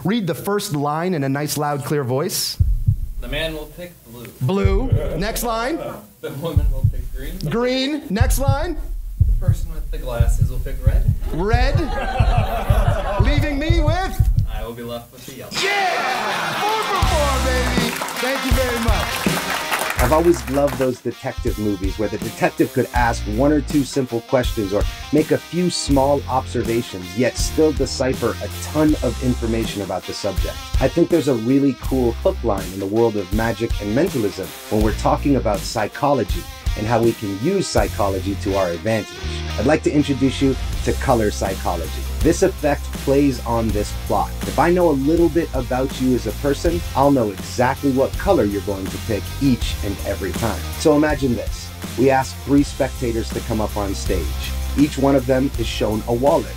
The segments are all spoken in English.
Read the first line in a nice, loud, clear voice. The man will pick blue. Blue. Next line. The woman will pick green. Green. Next line. The person with the glasses will pick red. Red. Leaving me with? I will be left with the yellow. Yeah! 4 for 4, baby! Thank you very much. I've always loved those detective movies where the detective could ask 1 or 2 simple questions or make a few small observations, yet still decipher a ton of information about the subject. I think there's a really cool hook line in the world of magic and mentalism when we're talking about psychology and how we can use psychology to our advantage. I'd like to introduce you to color psychology. This effect plays on this plot. If I know a little bit about you as a person, I'll know exactly what color you're going to pick each and every time. So imagine this. We ask 3 spectators to come up on stage. Each one of them is shown a wallet.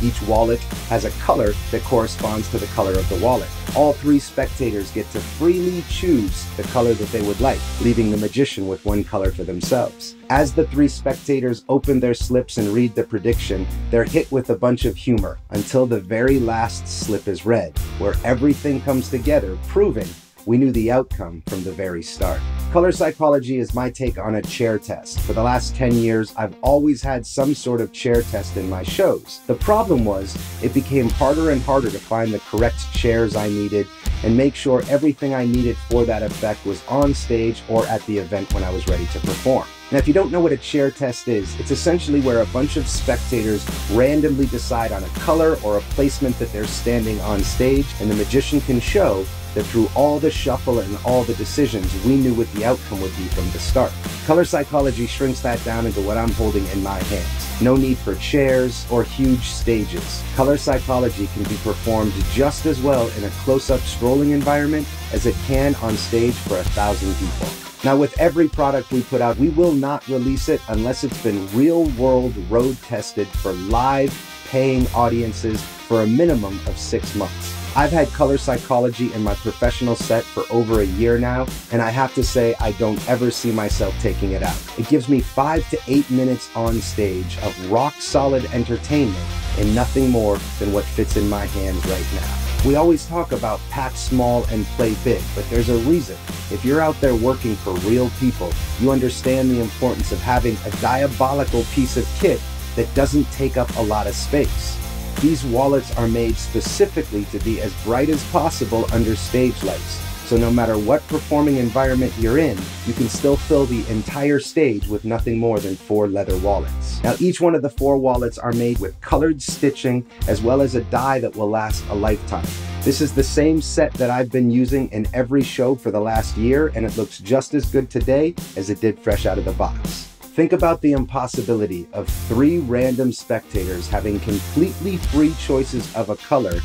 Each wallet has a color that corresponds to the color of the wallet. All 3 spectators get to freely choose the color that they would like, leaving the magician with 1 color for themselves. As the 3 spectators open their slips and read the prediction, they're hit with a bunch of humor until the very last slip is read, where everything comes together, proving we knew the outcome from the very start. Color psychology is my take on a chair test. For the last 10 years, I've always had some sort of chair test in my shows. The problem was, it became harder and harder to find the correct chairs I needed and make sure everything I needed for that effect was on stage or at the event when I was ready to perform. Now, if you don't know what a chair test is, it's essentially where a bunch of spectators randomly decide on a color or a placement that they're standing on stage, and the magician can show that through all the shuffle and all the decisions, we knew what the outcome would be from the start. Color psychology shrinks that down into what I'm holding in my hands. No need for chairs or huge stages. Color psychology can be performed just as well in a close-up strolling environment as it can on stage for 1,000 people. Now, with every product we put out, we will not release it unless it's been real-world road tested for live paying audiences for a minimum of 6 months. I've had color psychology in my professional set for over a year now, and I have to say I don't ever see myself taking it out. It gives me 5 to 8 minutes on stage of rock-solid entertainment and nothing more than what fits in my hands right now. We always talk about pack small and play big, but there's a reason. If you're out there working for real people, you understand the importance of having a diabolical piece of kit that doesn't take up a lot of space. These wallets are made specifically to be as bright as possible under stage lights. So no matter what performing environment you're in, you can still fill the entire stage with nothing more than 4 leather wallets. Now, each one of the 4 wallets are made with colored stitching as well as a die that will last a lifetime. This is the same set that I've been using in every show for the last year, and it looks just as good today as it did fresh out of the box. Think about the impossibility of 3 random spectators having completely free choices of a color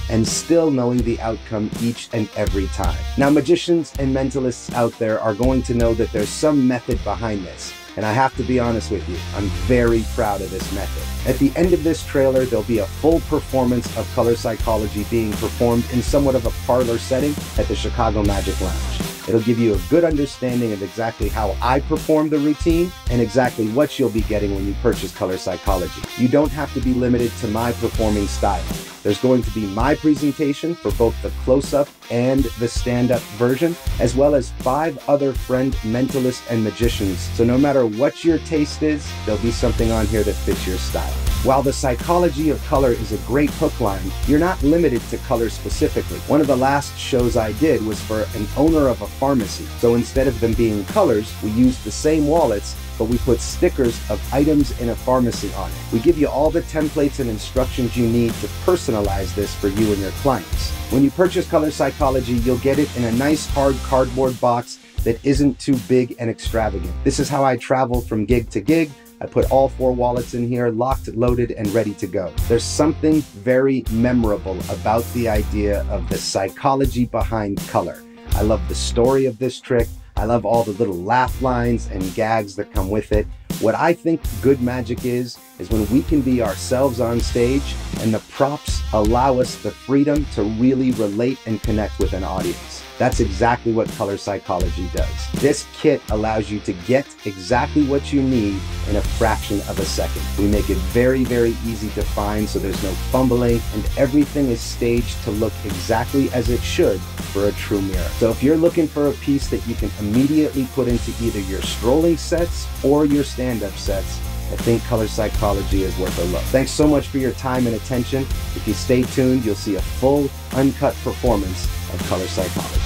and still knowing the outcome each and every time. Now, magicians and mentalists out there are going to know that there's some method behind this. And I have to be honest with you, I'm very proud of this method. At the end of this trailer, there'll be a full performance of color psychology being performed in somewhat of a parlor setting at the Chicago Magic Lounge. It'll give you a good understanding of exactly how I perform the routine and exactly what you'll be getting when you purchase color psychology. You don't have to be limited to my performing style. There's going to be my presentation for both the close-up and the stand-up version, as well as 5 other friend mentalists and magicians. So no matter what your taste is, there'll be something on here that fits your style. While the psychology of color is a great hook line, you're not limited to color specifically. One of the last shows I did was for an owner of a pharmacy. So instead of them being colors, we used the same wallets, but we put stickers of items in a pharmacy on it. We give you all the templates and instructions you need to personalize this for you and your clients. When you purchase color psychology, you'll get it in a nice hard cardboard box that isn't too big and extravagant. This is how I travel from gig to gig. I put all 4 wallets in here, locked, loaded, and ready to go. There's something very memorable about the idea of the psychology behind color. I love the story of this trick. I love all the little laugh lines and gags that come with it. What I think good magic is when we can be ourselves on stage and the props allow us the freedom to really relate and connect with an audience. That's exactly what color psychology does. This kit allows you to get exactly what you need in a fraction of a second. We make it very, very easy to find, so there's no fumbling, and everything is staged to look exactly as it should for a true mirror. So if you're looking for a piece that you can immediately put into either your strolling sets or your stand-up sets, I think color psychology is worth a look. Thanks so much for your time and attention. If you stay tuned, you'll see a full, uncut performance of color psychology.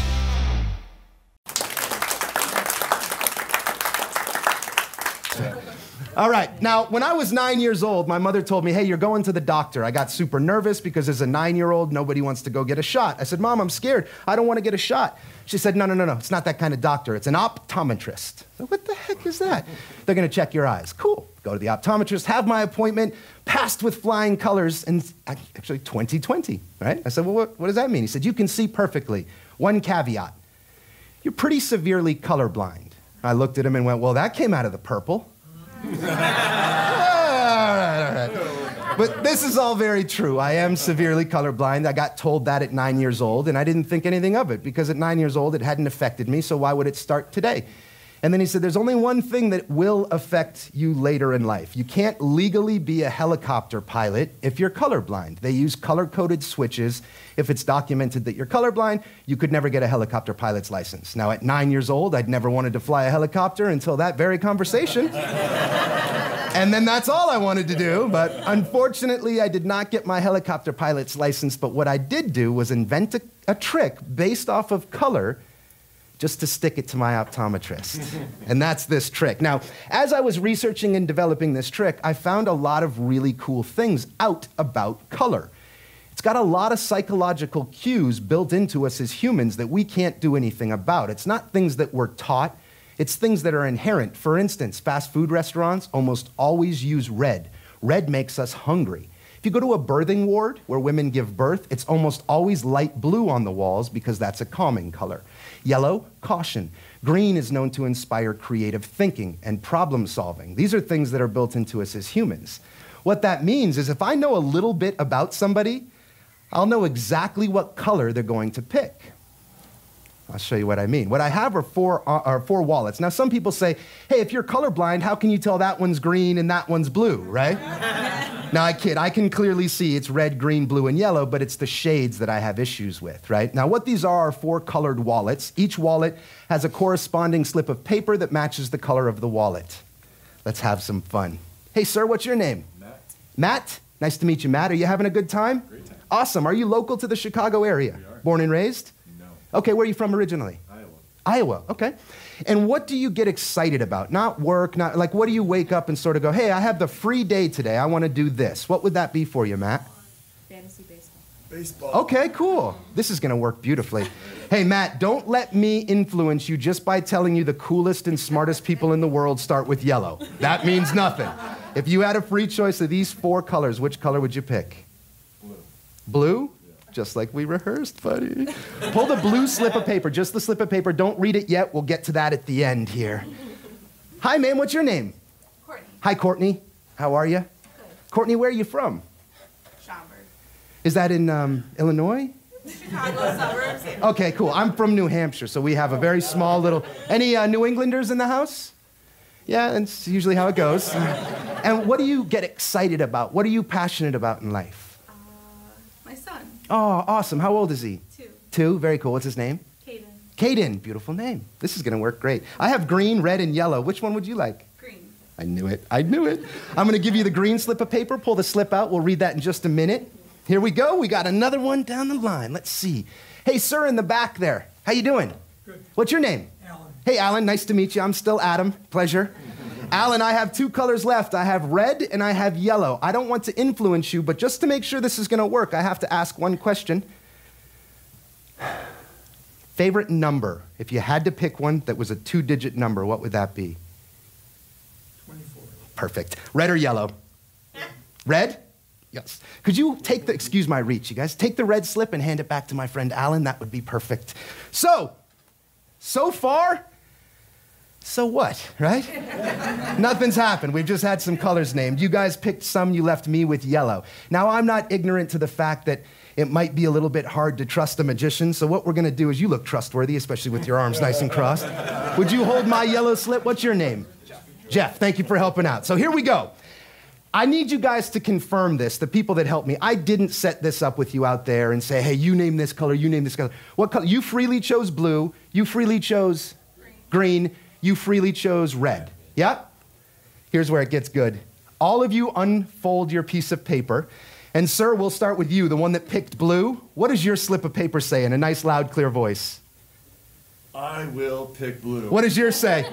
All right, now, when I was 9 years old, my mother told me, hey, you're going to the doctor. I got super nervous because as a 9-year-old, nobody wants to go get a shot. I said, Mom, I'm scared. I don't want to get a shot. She said, no, it's not that kind of doctor. It's an optometrist. So what the heck is that? They're going to check your eyes. Cool. Go to the optometrist, have my appointment, passed with flying colors, and actually 20/20, right? I said, well, what does that mean? He said, you can see perfectly. One caveat. You're pretty severely colorblind. I looked at him and went, well, that came out of the purple. All right. But this is all very true. I am severely colorblind. I got told that at 9 years old, and I didn't think anything of it, because at 9 years old, it hadn't affected me, so why would it start today? And then he said, there's only one thing that will affect you later in life. You can't legally be a helicopter pilot if you're colorblind. They use color-coded switches. If it's documented that you're colorblind, you could never get a helicopter pilot's license. Now, at 9 years old, I'd never wanted to fly a helicopter until that very conversation. And then that's all I wanted to do. But unfortunately, I did not get my helicopter pilot's license. But what I did do was invent a trick based off of color, just to stick it to my optometrist. And that's this trick. Now, as I was researching and developing this trick, I found a lot of really cool things out about color. It's got a lot of psychological cues built into us as humans that we can't do anything about. It's not things that we're taught, it's things that are inherent. For instance, fast food restaurants almost always use red. Red makes us hungry. If you go to a birthing ward where women give birth, it's almost always light blue on the walls because that's a calming color. Yellow, caution. Green is known to inspire creative thinking and problem solving. These are things that are built into us as humans. What that means is if I know a little bit about somebody, I'll know exactly what color they're going to pick. I'll show you what I mean. What I have are four wallets. Now, some people say, hey, if you're colorblind, how can you tell that one's green and that one's blue, right? Now, I kid. I can clearly see it's red, green, blue, and yellow, but it's the shades that I have issues with, right? Now, what these are 4 colored wallets. Each wallet has a corresponding slip of paper that matches the color of the wallet. Let's have some fun. Hey, sir, what's your name? Matt. Matt? Nice to meet you, Matt. Are you having a good time? Great time. Awesome. Are you local to the Chicago area? We are. Born and raised? No. Okay, where are you from originally? Iowa. Iowa, okay. And what do you get excited about? Not work, not like what do you wake up and sort of go, hey, I have the free day today, I want to do this. What would that be for you, Matt? Fantasy baseball. Baseball. Okay, cool. This is going to work beautifully. Hey, Matt, don't let me influence you just by telling you the coolest and smartest people in the world start with yellow. That means nothing. If you had a free choice of these 4 colors, which color would you pick? Blue. Blue? Just like we rehearsed, buddy. Pull the blue slip of paper, just the slip of paper. Don't read it yet. We'll get to that at the end here. Hi, ma'am. What's your name? Courtney. Hi, Courtney. How are you? Good. Courtney, where are you from? Schaumburg. Is that in Illinois? Chicago suburbs. Yeah. Okay, cool. I'm from New Hampshire, so we have a very small little... Any New Englanders in the house? Yeah, that's usually how it goes. And what do you get excited about? What are you passionate about in life? My son. Oh, awesome. How old is he? 2. 2? Very cool. What's his name? Caden. Caden. Beautiful name. This is going to work great. I have green, red, and yellow. Which one would you like? Green. I knew it. I knew it. I'm going to give you the green slip of paper. Pull the slip out. We'll read that in just a minute. Here we go. We got another one down the line. Let's see. Hey, sir, in the back there. How you doing? Good. What's your name? Alan. Hey, Alan. Nice to meet you. I'm still Adam. Pleasure. Alan, I have 2 colors left. I have red and I have yellow. I don't want to influence you, but just to make sure this is going to work, I have to ask one question. Favorite number? If you had to pick one that was a 2-digit number, what would that be? 24. Perfect. Red or yellow? Red? Yes. Could you take the, excuse my reach, you guys, take the red slip and hand it back to my friend Alan? That would be perfect. So far, So what, right? Nothing's happened. We've just had some colors named. You guys picked some, you left me with yellow. Now, I'm not ignorant to the fact that it might be a little bit hard to trust a magician, so what we're gonna do is you look trustworthy, especially with your arms nice and crossed. Would you hold my yellow slip? What's your name? Jeff, thank you for helping out. So here we go. I need you guys to confirm this, the people that helped me. I didn't set this up with you out there and say, hey, you name this color, you name this color. What color? You freely chose blue, you freely chose green, you freely chose red. Yeah? Here's where it gets good. All of you unfold your piece of paper. And sir, we'll start with you, the one that picked blue. What does your slip of paper say in a nice, loud, clear voice? I will pick blue. What does yours say?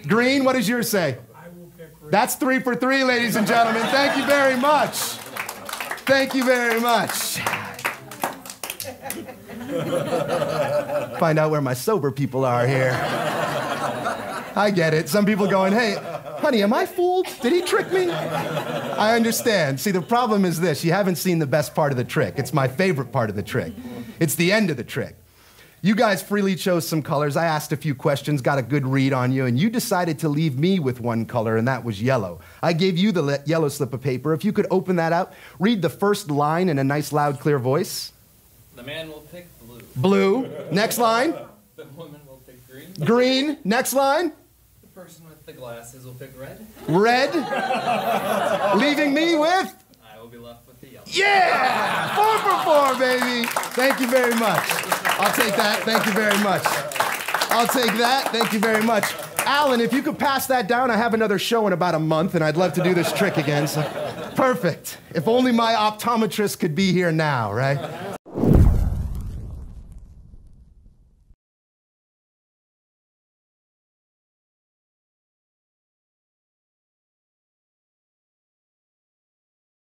Green, what does yours say? I will pick green. That's 3 for 3, ladies and gentlemen. Thank you very much. Thank you very much. Find out where my sober people are here. I get it. Some people going, hey, honey, am I fooled? Did he trick me? I understand. See, the problem is this. You haven't seen the best part of the trick. It's my favorite part of the trick. It's the end of the trick. You guys freely chose some colors. I asked a few questions, got a good read on you, and you decided to leave me with one color, and that was yellow. I gave you the yellow slip of paper. If you could open that up, read the first line in a nice, loud, clear voice. The man will pick blue. Blue. Next line. The woman will pick green. Green. Next line. The person with the glasses will pick red. Red. Leaving me with? I will be left with the yellow. Yeah! 4 for 4, baby. Thank you very much. I'll take that. Thank you very much. I'll take that. Thank you very much. Alan, if you could pass that down, I have another show in about a month, and I'd love to do this trick again. So, perfect. If only my optometrist could be here now, right?